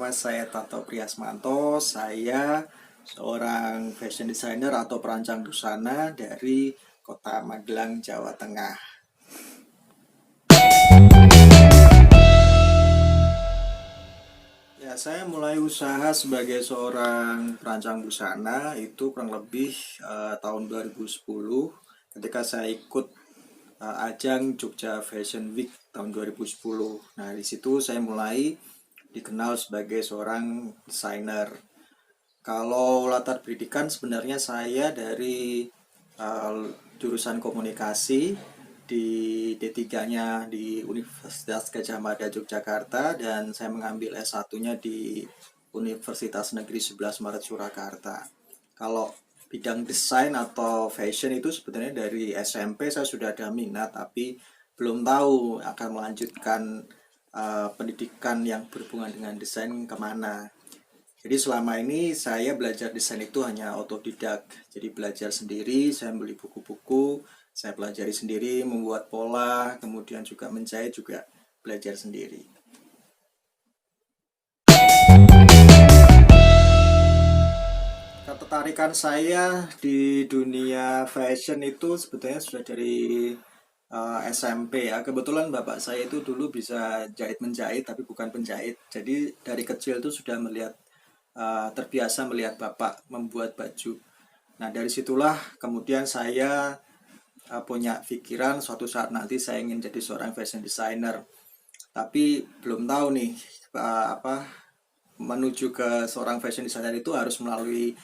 nama saya Tato Priasmanto. Saya seorang fashion designer atau perancang busana dari Kota Magelang, Jawa Tengah. Ya, saya mulai usaha sebagai seorang perancang busana itu kurang lebih tahun 2010 ketika saya ikut ajang Jogja Fashion Week tahun 2010. Nah, di situ saya mulai dikenal sebagai seorang desainer. Kalau latar pendidikan sebenarnya saya dari jurusan komunikasi di D3-nya di Universitas Gadjah Mada Yogyakarta, dan saya mengambil S1-nya di Universitas Negeri 11 Maret Surakarta. Kalau bidang desain atau fashion itu sebenarnya dari SMP saya sudah ada minat, tapi belum tahu akan melanjutkan pendidikan yang berhubungan dengan desain kemana. Jadi selama ini saya belajar desain itu hanya otodidak. Jadi belajar sendiri, saya beli buku-buku, saya pelajari sendiri, membuat pola, kemudian juga menjahit juga belajar sendiri. Ketertarikan saya di dunia fashion itu sebetulnya sudah dari SMP ya. Kebetulan bapak saya itu dulu bisa jahit menjahit tapi bukan penjahit. Jadi dari kecil itu sudah melihat terbiasa melihat bapak membuat baju. Nah, dari situlah kemudian saya punya pikiran suatu saat nanti saya ingin jadi seorang fashion designer. Tapi belum tahu nih apa menuju ke seorang fashion designer itu harus melalui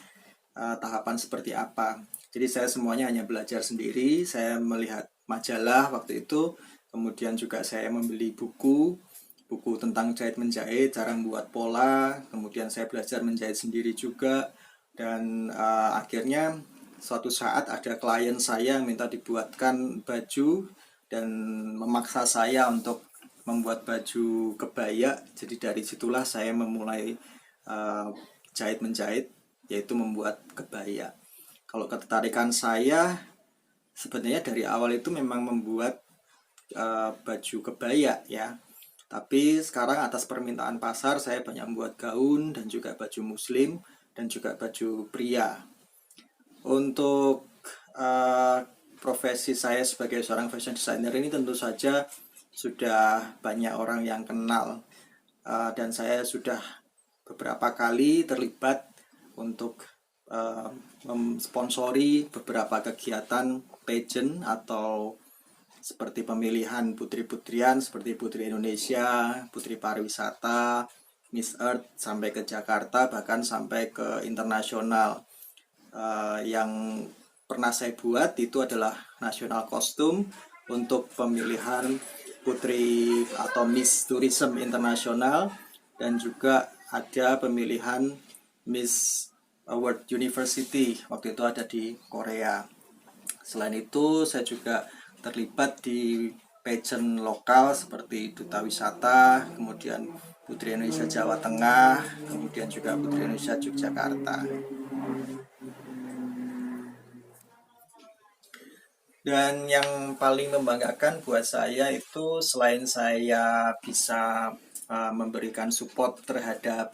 tahapan seperti apa. Jadi saya semuanya hanya belajar sendiri, saya melihat majalah waktu itu, kemudian juga saya membeli buku tentang jahit menjahit, cara membuat pola, kemudian saya belajar menjahit sendiri juga, dan akhirnya suatu saat ada klien saya yang minta dibuatkan baju dan memaksa saya untuk membuat baju kebaya. Jadi dari situlah saya memulai jahit menjahit, yaitu membuat kebaya. Kalau ketertarikan saya sebenarnya dari awal itu memang membuat baju kebaya ya. Tapi sekarang atas permintaan pasar saya banyak membuat gaun dan juga baju muslim dan juga baju pria. Untuk profesi saya sebagai seorang fashion designer ini tentu saja sudah banyak orang yang kenal, dan saya sudah beberapa kali terlibat untuk memsponsori beberapa kegiatan pageant atau seperti pemilihan putri-putrian seperti Putri Indonesia, Putri Pariwisata, Miss Earth sampai ke Jakarta, bahkan sampai ke internasional. Yang pernah saya buat itu adalah nasional kostum untuk pemilihan Putri atau Miss Tourism Internasional, dan juga ada pemilihan Miss World University, waktu itu ada di Korea. Selain itu saya juga terlibat di pageant lokal seperti Duta Wisata, kemudian Putri Indonesia Jawa Tengah, kemudian juga Putri Indonesia Yogyakarta. Dan yang paling membanggakan buat saya itu selain saya bisa memberikan support terhadap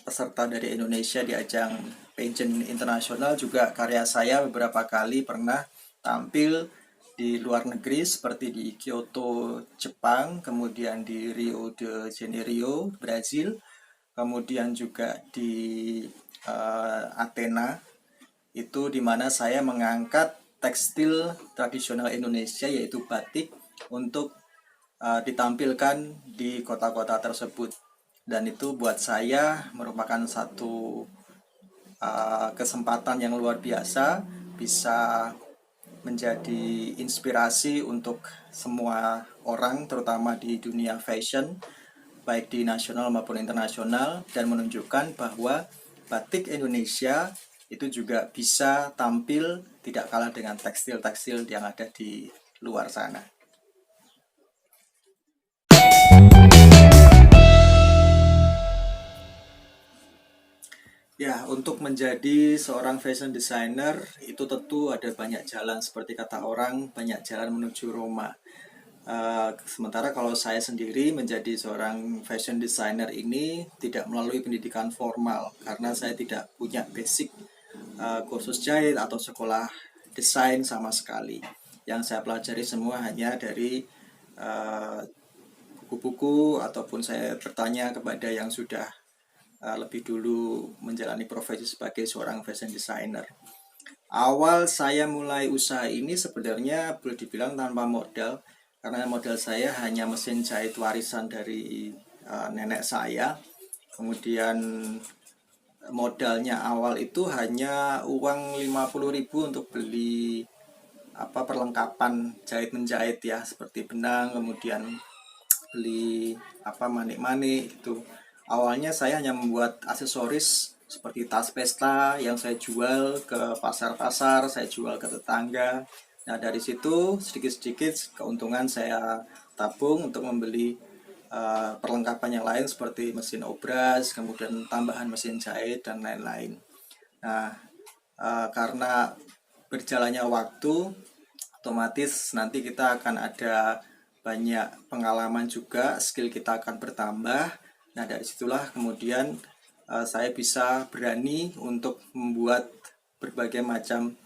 peserta dari Indonesia di ajang pageant internasional, juga karya saya beberapa kali pernah tampil di luar negeri seperti di Kyoto, Jepang, kemudian di Rio de Janeiro, Brazil, kemudian juga di Athena, itu dimana saya mengangkat tekstil tradisional Indonesia yaitu batik untuk ditampilkan di kota-kota tersebut. Dan itu buat saya merupakan satu kesempatan yang luar biasa, bisa menjadi inspirasi untuk semua orang terutama di dunia fashion baik di nasional maupun internasional, dan menunjukkan bahwa batik Indonesia itu juga bisa tampil tidak kalah dengan tekstil-tekstil yang ada di luar sana. Ya, untuk menjadi seorang fashion designer itu tentu ada banyak jalan, seperti kata orang, banyak jalan menuju Roma. Sementara kalau saya sendiri menjadi seorang fashion designer ini tidak melalui pendidikan formal karena saya tidak punya basic kursus jahit atau sekolah desain sama sekali. Yang saya pelajari semua hanya dari uh, buku-buku ataupun saya bertanya kepada yang sudah lebih dulu menjalani profesi sebagai seorang fashion designer. Awal saya mulai usaha ini sebenarnya boleh dibilang tanpa modal, karena modal saya hanya mesin jahit warisan dari nenek saya. Kemudian modalnya awal itu hanya uang 50.000 untuk beli perlengkapan jahit menjahit ya, seperti benang, kemudian beli manik-manik gitu. Awalnya saya hanya membuat aksesoris seperti tas pesta yang saya jual ke pasar-pasar, saya jual ke tetangga. Nah, dari situ sedikit-sedikit keuntungan saya tabung untuk membeli perlengkapan yang lain seperti mesin obras, kemudian tambahan mesin jahit dan lain-lain. Nah, karena berjalannya waktu, otomatis nanti kita akan ada banyak pengalaman juga, skill kita akan bertambah. Nah, dari situlah kemudian saya bisa berani untuk membuat berbagai macam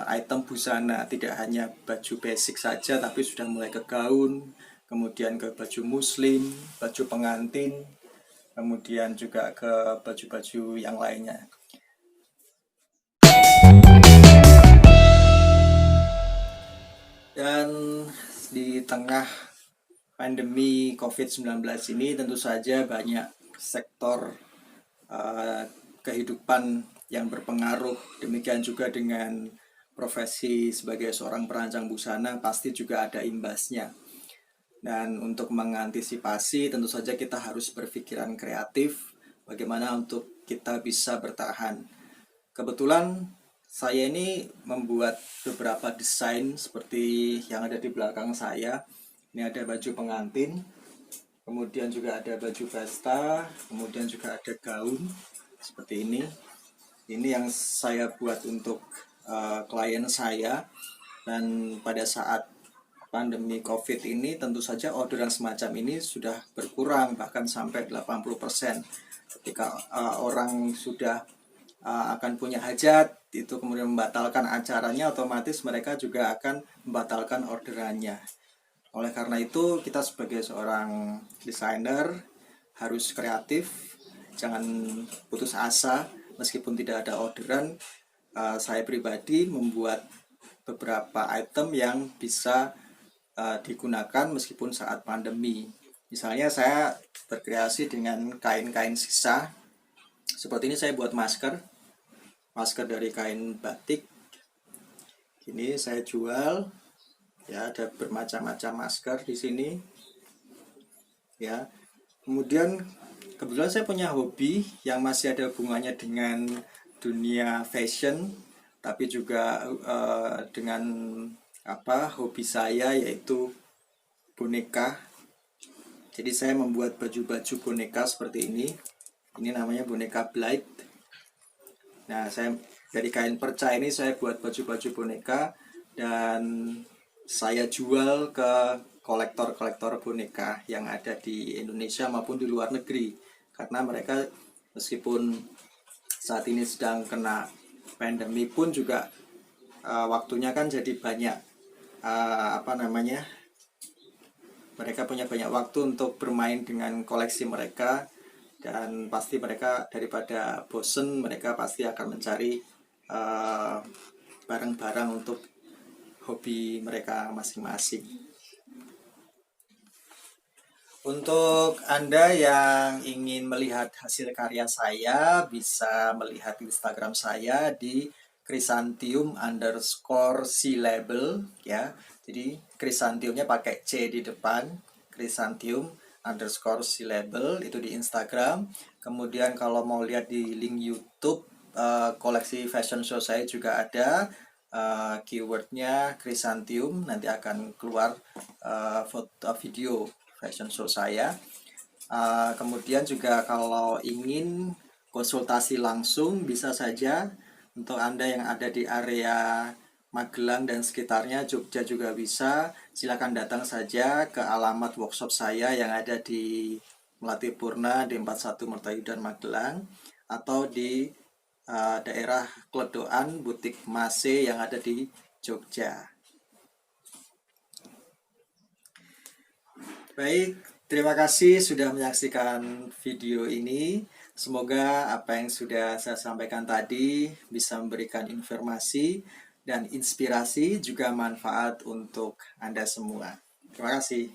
item busana, tidak hanya baju basic saja tapi sudah mulai ke gaun, kemudian ke baju muslim, baju pengantin, kemudian juga ke baju-baju yang lainnya. Dan di tengah pandemi COVID-19 ini tentu saja banyak sektor kehidupan yang berpengaruh. Demikian juga dengan profesi sebagai seorang perancang busana pasti juga ada imbasnya. Dan untuk mengantisipasi tentu saja kita harus berpikiran kreatif bagaimana untuk kita bisa bertahan. Kebetulan saya ini membuat beberapa desain seperti yang ada di belakang saya. Ini ada baju pengantin, kemudian juga ada baju pesta, kemudian juga ada gaun seperti ini. Ini yang saya buat untuk klien saya. Dan pada saat pandemi COVID ini tentu saja orderan semacam ini sudah berkurang bahkan sampai 80%. Ketika orang sudah akan punya hajat itu kemudian membatalkan acaranya, otomatis mereka juga akan membatalkan orderannya. Oleh karena itu kita sebagai seorang desainer harus kreatif, jangan putus asa meskipun tidak ada orderan. Saya pribadi membuat beberapa item yang bisa digunakan meskipun saat pandemi. Misalnya saya berkreasi dengan kain-kain sisa. Seperti ini saya buat masker dari kain batik. Ini saya jual. Ya, ada bermacam-macam masker di sini. Ya. Kemudian kebetulan saya punya hobi yang masih ada hubungannya dengan dunia fashion, tapi juga dengan hobi saya yaitu boneka. Jadi saya membuat baju-baju boneka seperti ini. Ini namanya boneka Blight. Nah, saya dari kain perca ini saya buat baju-baju boneka dan saya jual ke kolektor-kolektor boneka yang ada di Indonesia maupun di luar negeri. Karena mereka meskipun saat ini sedang kena pandemi pun juga waktunya kan jadi banyak mereka punya banyak waktu untuk bermain dengan koleksi mereka, dan pasti mereka daripada bosen mereka pasti akan mencari barang-barang untuk hobi mereka masing-masing. Untuk Anda yang ingin melihat hasil karya saya, bisa melihat Instagram saya di Chrysantium_C-label ya. Jadi Chrysantiumnya pakai C di depan, Chrysantium_C-label itu di Instagram. Kemudian kalau mau lihat di link YouTube, koleksi fashion show saya juga ada. Keywordnya Chrysantium, nanti akan keluar foto video fashion show saya. Kemudian juga kalau ingin konsultasi langsung bisa saja untuk Anda yang ada di area Magelang dan sekitarnya, Jogja juga bisa. Silakan datang saja ke alamat workshop saya yang ada di Melati Purna D41 Mertayudan Magelang, atau di daerah Kledoan Butik Mase yang ada di Jogja. Baik, terima kasih sudah menyaksikan video ini. Semoga apa yang sudah saya sampaikan tadi bisa memberikan informasi dan inspirasi, juga manfaat untuk Anda semua. Terima kasih.